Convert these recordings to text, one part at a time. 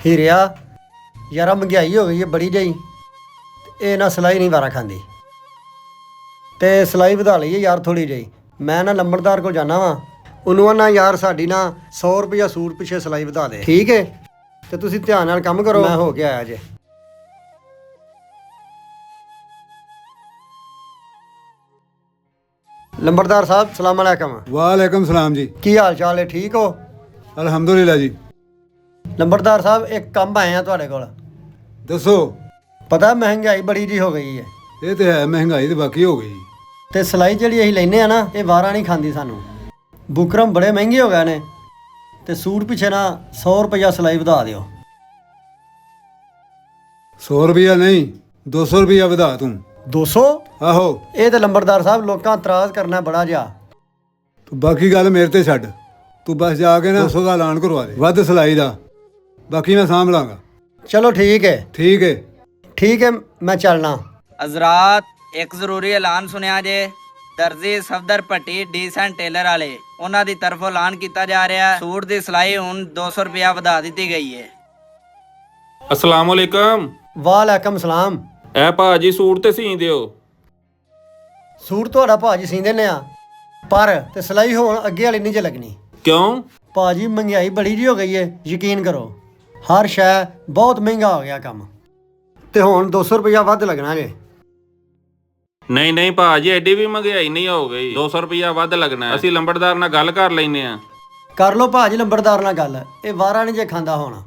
ਹੀਰਿਆ ਯਾਰਾ ਮਹਿੰਗਾਈ ਹੋ ਗਈ ਹੈ ਬੜੀ ਜਿਹੀ, ਇਹ ਨਾ ਸਿਲਾਈ ਨਹੀਂ ਵਾਰਾ ਖਾਂਦੀ ਤੇ ਸਿਲਾਈ ਵਧਾ ਲਈ ਹੈ ਯਾਰ ਥੋੜੀ ਜਿਹੀ। ਮੈਂ ਨਾ ਲੰਬੜਦਾਰ ਕੋਲ ਜਾਣਾ ਵਾ, ਉਹਨੂੰ ਨਾ ਯਾਰ ਸਾਡੀ ਨਾ 100 ਰੁਪਇਆ ਸੂਟ ਪਿੱਛੇ ਸਿਲਾਈ ਵਧਾ ਦੇ, ਠੀਕ ਹੈ? ਤੇ ਤੁਸੀਂ ਧਿਆਨ ਨਾਲ ਕੰਮ ਕਰੋ, ਮੈਂ ਹੋ ਕੇ ਆਇਆ ਜੇ। ਲੰਬੜਦਾਰ ਸਾਹਿਬ ਸਲਾਮ ਅਲੈਕਮ। ਵਾਲੇਕਮ ਸਲਾਮ ਜੀ। ਕੀ ਹਾਲ ਚਾਲ ਹੈ, ਠੀਕ ਹੋ? ਅਲਹਮਦੁਲਿਲਾ ਜੀ। ਲੰਬੜਦਾਰ ਸਾਹਿਬ ਇੱਕ ਕੰਮ ਆਏ ਆ ਤੁਹਾਡੇ ਕੋਲ। ਦੱਸੋ। ਪਤਾ ਮਹਿੰਗਾਈ ਬੜੀ ਜੀ ਹੋ ਗਈ ਹੈ, ਇਹ ਤੇ ਹੈ, ਮਹਿੰਗਾਈ ਤੇ ਬਾਕੀ ਹੋ ਗਈ। ਤੇ ਸਿਲਾਈ ਜਿਹੜੀ ਅਸੀਂ ਲੈਨੇ ਆ ਨਾ, ਇਹ ਵਾਰਾ ਨਹੀਂ ਖਾਂਦੀ ਸਾਨੂੰ। ਬੁਕਰਮ ਬੜੇ ਮਹਿੰਗੇ ਹੋ ਗਏ ਨੇ, ਤੇ ਸੂਟ ਪਿੱਛੇ ਨਾ 100 ਰੁਪਇਆ ਸਿਲਾਈ ਵਧਾ ਦਿਓ। 100 ਰੁਪਇਆ ਨਹੀਂ, 200 ਰੁਪਇਆ ਵਧਾ ਤੂੰ। 200? ਆਹੋ। ਇਹ ਤੇ ਲੰਬੜਦਾਰ ਸਾਹਿਬ ਲੋਕਾਂ ਇਤਰਾਜ਼ ਕਰਨਾ ਬੜਾ ਜਿਹਾ। ਤੂੰ ਬਾਕੀ ਗੱਲ ਮੇਰੇ ਤੇ ਛੱਡ, ਤੂੰ ਬਸ ਜਾ ਕੇ ਨਾ 200 ਦਾ ਐਲਾਨ ਕਰਵਾ ਦੇ, ਵੱਧ ਸਿਲਾਈ ਦਾ, ਬਾਕੀ ਮੈਂ ਸਾਂਭ ਲਾਂਗਾ। ਚਲੋ ਠੀਕ ਹੈ। ਠੀਕ ਹੈ। ਠੀਕ ਹੈ, ਮੈਂ ਚੱਲਣਾ। ਹਜ਼ਰਾਤ, ਇੱਕ ਜ਼ਰੂਰੀ ਐਲਾਨ ਸੁਣਿਆ ਜੇ। ਦਰਜੀ ਸਫਦਰ ਭੱਟੀ ਡੀਸੈਂਟ ਟੇਲਰ ਵਾਲੇ, ਉਹਨਾਂ ਦੀ ਤਰਫੋਂ ਐਲਾਨ ਕੀਤਾ ਜਾ ਰਿਹਾ, ਸੂਟ ਦੀ ਸਿਲਾਈ ਹੁਣ 200 ਰੁਪਇਆ ਵਧਾ ਦਿੱਤੀ ਗਈ ਹੈ। ਅਸਲਾਮ ਵਾਲੇਕਮ। ਵਾਲੇਕਮ ਸਲਾਮ। ਐ ਭਾਜੀ ਸੂਟ ਤੇ ਸੀ ਦਿਓ। ਸੂਟ ਤੁਹਾਡਾ ਭਾਜੀ ਸੀਂਦੇ ਨੇ ਆ, ਪਰ ਤੇ ਸਿਲਾਈ ਹੋਣ ਅੱਗੇ ਵਾਲੀ ਨਹੀਂ ਜੇ ਲੱਗਣੀ। ਕਿਉਂ? ਭਾਜੀ ਮਹਿੰਗਾਈ ਬੜੀ ਜੀ ਹੋ ਗਈ ਹੈ, ਯਕੀਨ ਕਰੋ। ਹਰ ਸ਼ੈ ਬਹੁਤ ਮਹਿੰਗਾ ਹੋ ਗਿਆ ਕੰਮ, ਤੇ ਹੁਣ 200 ਰੁਪਇਆ ਵੱਧ ਲੱਗਣਾ ਜੇ। ਨਹੀਂ ਨਹੀਂ ਭਾਜੀ, ਐਡੀ ਵੀ ਮਹਿੰਗਾਈ ਨਹੀਂ ਹੋ ਗਈ, 200 ਰੁਪਇਆ ਵੱਧ ਲੱਗਣਾ। ਅਸੀਂ ਲੰਬੜਦਾਰ ਨਾਲ ਗੱਲ ਕਰ ਲੈਨੇ ਆ। ਕਰ ਲਓ ਭਾਜੀ ਲੰਬੜਦਾਰ ਨਾਲ ਗੱਲ, ਇਹ ਵਾਰਾ ਨਹੀਂ ਜੇ ਖਾਂਦਾ ਹੋਣਾ।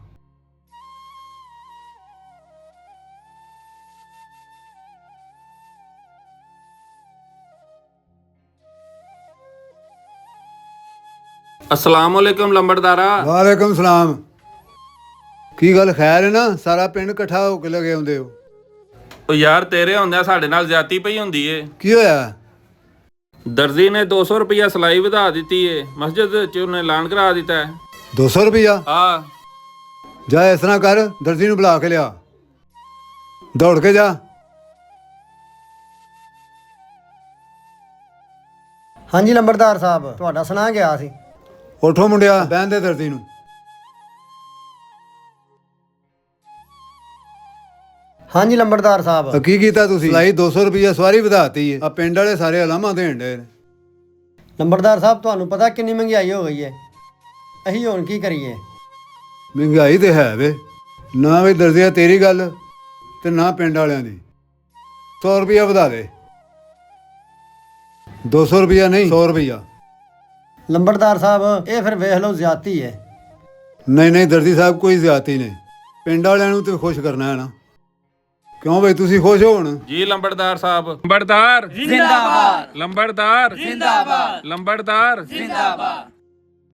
ਅਸਲਾਮ ਵਾਲੇਕਮ ਲੰਬੜਦਾਰਾ। ਵਾਲੇਕਮ ਸਲਾਮ। ਕੀ ਗੱਲ ਖੈਰ ਹੈ ਨਾ? ਸਾਰਾ ਪਿੰਡ ਇਕੱਠਾ ਹੋ ਕੇ ਲਗੇ ਆਉਂਦੇ ਹੋ। ਉਹ ਯਾਰ ਤੇਰੇ ਹੁੰਦਿਆਂ ਸਾਡੇ ਨਾਲ ਜ਼ਿਆਦਤੀ ਪਈ ਹੁੰਦੀ ਏ। ਕੀ ਹੋਇਆ? ਦਰਜੀ ਨੇ 200 ਰੁਪਇਆ ਸਿਲਾਈ ਵਧਾ ਦਿੱਤੀ ਏ, ਮਸਜਿਦ 'ਚ ਉਹਨੇ ਐਲਾਨ ਕਰਾ ਦਿੱਤਾ ਹੈ। 200 ਰੁਪਇਆ? ਆ ਜਾ ਇਸ ਤਰ੍ਹਾਂ ਕਰ, ਦਰਜੀ ਨੂੰ ਬੁਲਾ ਕੇ ਲਿਆ, ਦੌੜ ਕੇ ਜਾ। ਹਾਂਜੀ ਲੰਬੜਦਾਰ ਸਾਹਿਬ, ਤੁਹਾਡਾ ਸੁਣਾ ਗਿਆ ਸੀ। ਉਠੋ ਮੁੰਡਿਆ, ਬਹਿਣ ਦੇ ਦਰਜੀ ਨੂੰ। ਹਾਂਜੀ ਲੰਬੜਦਾਰ ਸਾਹਿਬ। ਕੀ ਕੀਤਾ ਤੁਸੀਂ? ਸਿਲਾਈ 200 ਰੁਪਇਆ ਸਵਾਰੀ ਵਧਾਤੀ ਹੈ। ਆ ਪਿੰਡ ਵਾਲੇ ਸਾਰੇ ਅਲਾਮਾ ਦੇਣ ਡੇ ਨੇ। ਲੰਬੜਦਾਰ ਸਾਹਿਬ, ਤੁਹਾਨੂੰ ਪਤਾ ਕਿੰਨੀ ਮਹਿੰਗਾਈ ਹੋ ਗਈ ਹੈ, ਅਸੀਂ ਹੁਣ ਕੀ ਕਰੀਏ? ਮਹਿੰਗਾਈ ਤੇ ਹੈ ਵੇ, ਨਾ ਵੀ ਦਰਜਿਆ ਤੇਰੀ ਗੱਲ ਤੇ ਨਾ ਪਿੰਡ ਵਾਲਿਆਂ ਦੀ। 100 ਰੁਪਇਆ ਵਧਾ ਦੇ। 200 ਰੁਪਇਆ ਨਹੀਂ, 100 ਰੁਪਇਆ। ਲੰਬੜਦਾਰ ਸਾਹਿਬ, ਇਹ ਫਿਰ ਵੇਖ ਲਓ ਜ਼ਿਆਦਤੀ ਹੈ। ਨਹੀਂ ਨਹੀਂ ਦਰਜੀ ਸਾਹਿਬ, ਕੋਈ ਜ਼ਿਆਦਤੀ ਨਹੀਂ। ਪਿੰਡ ਵਾਲਿਆਂ ਨੂੰ ਤੇ ਖੁਸ਼ ਕਰਨਾ ਹੈ ਨਾ, ਕਿਉਂ ਬਈ? ਤੁਸੀਂ ਖੁਸ਼ ਹੋ ਹੁਣ? ਜੀ ਲੰਬੜਦਾਰ ਸਾਹਿਬ। ਲੰਬੜਦਾਰ ਜ਼ਿੰਦਾਬਾਦ। ਲੰਬੜਦਾਰ ਜ਼ਿੰਦਾਬਾਦ। ਲੰਬੜਦਾਰ ਜ਼ਿੰਦਾਬਾਦ।